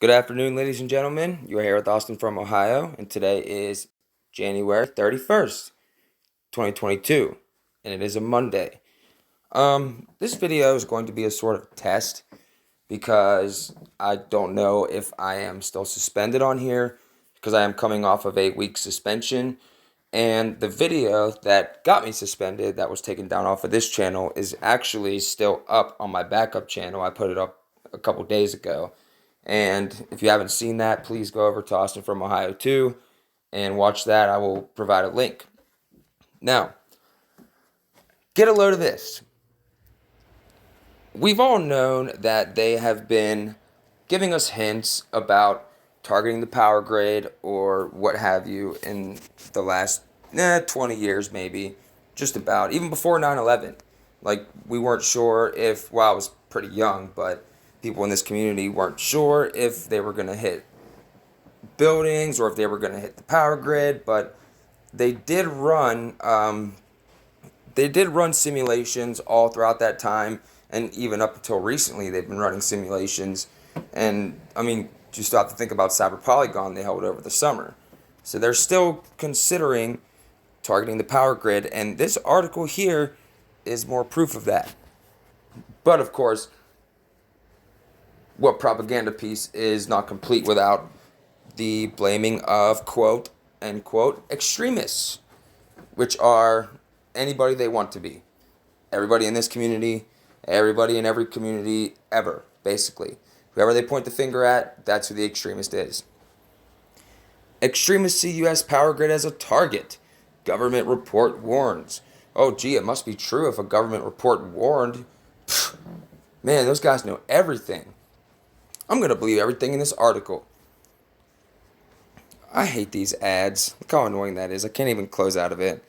Good afternoon, ladies and gentlemen. You are here with Austin from Ohio, and today is January 31st, 2022, and it is a Monday. This video is going to be a sort of test because I don't know if I am still suspended on here because I am coming off of a week suspension, and the video that got me suspended that was taken down off of this channel is actually still up on my backup channel. I put it up a couple days ago. And if you haven't seen that, please go over to Austin from Ohio 2 and watch that. I will provide a link. Now, get a load of this. We've all known that they have been giving us hints about targeting the power grid or what have you in the last 20 years maybe, just about, even before 9/11. Like, we weren't sure if, well, I was pretty young, but people in this community weren't sure if they were going to hit buildings or if they were going to hit the power grid, but they did run simulations all throughout that time, and even up until recently they've been running simulations. And I mean, you still have to think about Cyber Polygon they held over the summer, so they're still considering targeting the power grid, and this article here is more proof of that. But of course, what propaganda piece is not complete without the blaming of quote unquote extremists, which are anybody they want to be. Everybody in this community, everybody in every community ever, basically. Whoever they point the finger at, that's who the extremist is. Extremists see U.S. power grid as a target. Government report warns. Oh, gee, it must be true if a government report warned. Pfft, man, those guys know everything. I'm going to believe everything in this article. I hate these ads. Look how annoying that is. I can't even close out of it.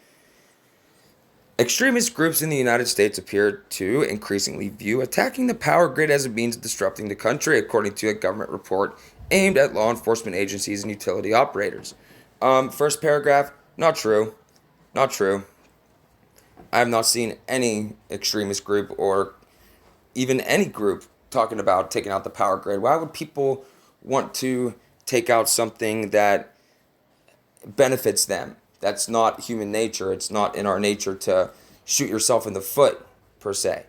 Extremist groups in the United States appear to increasingly view attacking the power grid as a means of disrupting the country, according to a government report aimed at law enforcement agencies and utility operators. First paragraph, not true. Not true. I have not seen any extremist group or even any group talking about taking out the power grid. Why would people want to take out something that benefits them? That's not human nature. It's not in our nature to shoot yourself in the foot, per se.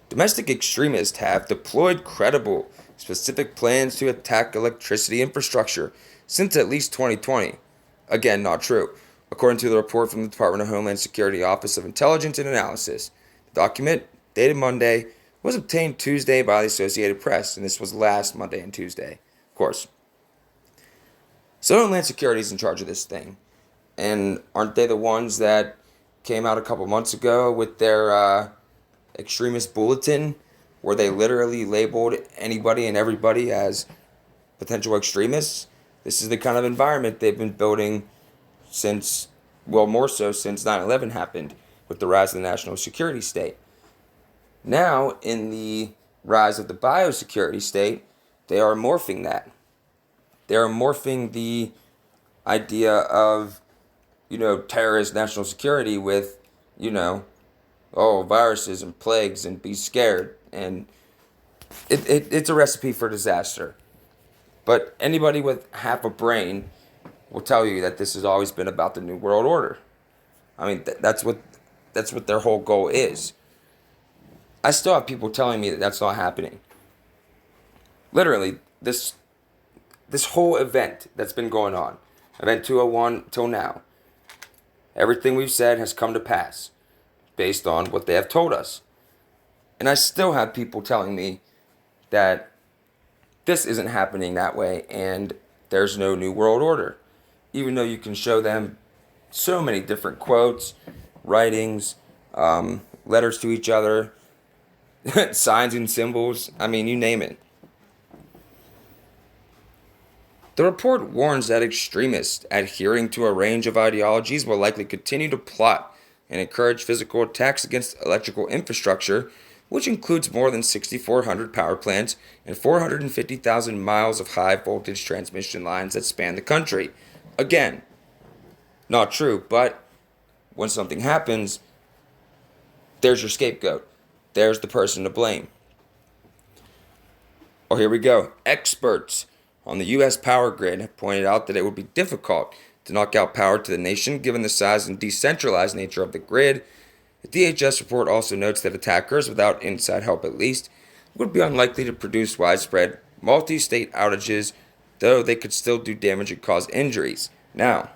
Domestic extremists have deployed credible, specific plans to attack electricity infrastructure since at least 2020. Again, not true. According to the report from the Department of Homeland Security Office of Intelligence and Analysis, the document, dated Monday, was obtained Tuesday by the Associated Press, and this was last Monday and Tuesday, of course. So Homeland Security is in charge of this thing. And aren't they the ones that came out a couple months ago with their extremist bulletin where they literally labeled anybody and everybody as potential extremists? This is the kind of environment they've been building since, well, more so since 9/11 happened with the rise of the national security state. Now, in the rise of the biosecurity state, they are morphing that. They are morphing the idea of terrorist national security with, viruses and plagues and be scared. And it's a recipe for disaster. But anybody with half a brain will tell you that this has always been about the New World Order. I mean, that's what their whole goal is. I still have people telling me that that's not happening. Literally, this whole event that's been going on, Event 201 till now, everything we've said has come to pass based on what they have told us. And I still have people telling me that this isn't happening that way and there's no New World Order. Even though you can show them so many different quotes, writings, letters to each other, signs and symbols, I mean, you name it. The report warns that extremists adhering to a range of ideologies will likely continue to plot and encourage physical attacks against electrical infrastructure, which includes more than 6,400 power plants and 450,000 miles of high voltage transmission lines that span the country. Again, not true, but when something happens, there's your scapegoat. There's the person to blame. Oh, here we go. Experts on the U.S. power grid have pointed out that it would be difficult to knock out power to the nation given the size and decentralized nature of the grid. The DHS report also notes that attackers, without inside help at least, would be unlikely to produce widespread multi state outages, though they could still do damage and cause injuries. Now,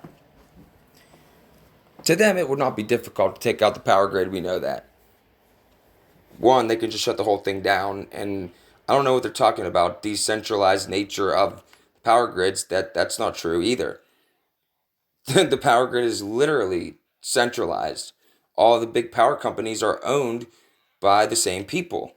to them, it would not be difficult to take out the power grid, we know that. One, they could just shut the whole thing down, and I don't know what they're talking about. Decentralized nature of power grids, that's not true either. The power grid is literally centralized. All the big power companies are owned by the same people.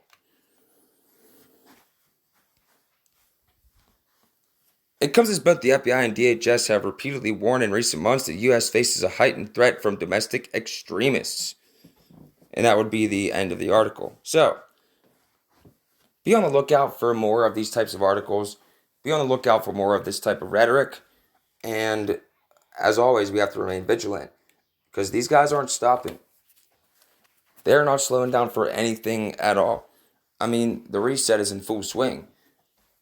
It comes as both the FBI and DHS have repeatedly warned in recent months that the U.S. faces a heightened threat from domestic extremists. And that would be the end of the article. So, be on the lookout for more of these types of articles. Be on the lookout for more of this type of rhetoric. And as always, we have to remain vigilant because these guys aren't stopping. They're not slowing down for anything at all. I mean, the reset is in full swing.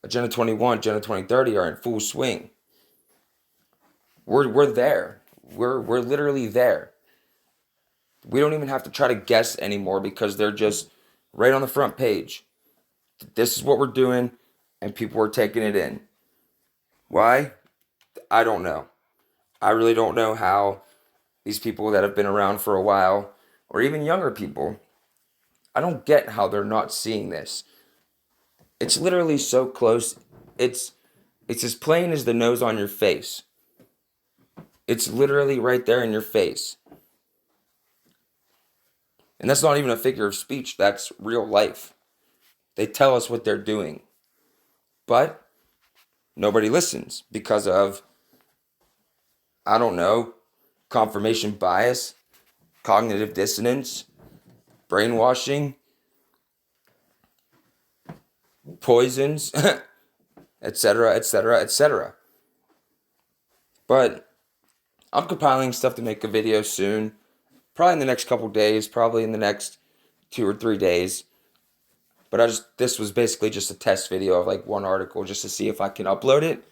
Agenda 21, Agenda 2030 are in full swing. We're there. We're literally there. We don't even have to try to guess anymore because they're just right on the front page. This is what we're doing, and people are taking it in. Why? I don't know. I really don't know how these people that have been around for a while, or even younger people, I don't get how they're not seeing this. It's literally so close. It's as plain as the nose on your face. It's literally right there in your face. And that's not even a figure of speech, that's real life. They tell us what they're doing. But nobody listens because of, I don't know, confirmation bias, cognitive dissonance, brainwashing, poisons, etc., etc., etc. But I'm compiling stuff to make a video soon, probably in the next couple days, probably in the next 2 or 3 days. But this was basically just a test video of like one article just to see if I can upload it.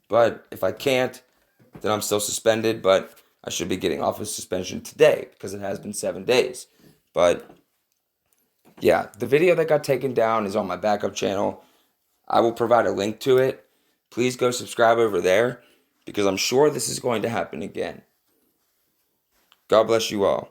But if I can't, then I'm still suspended, but I should be getting off of suspension today because it has been 7 days. But yeah, the video that got taken down is on my backup channel. I will provide a link to it. Please go subscribe over there because I'm sure this is going to happen again. God bless you all.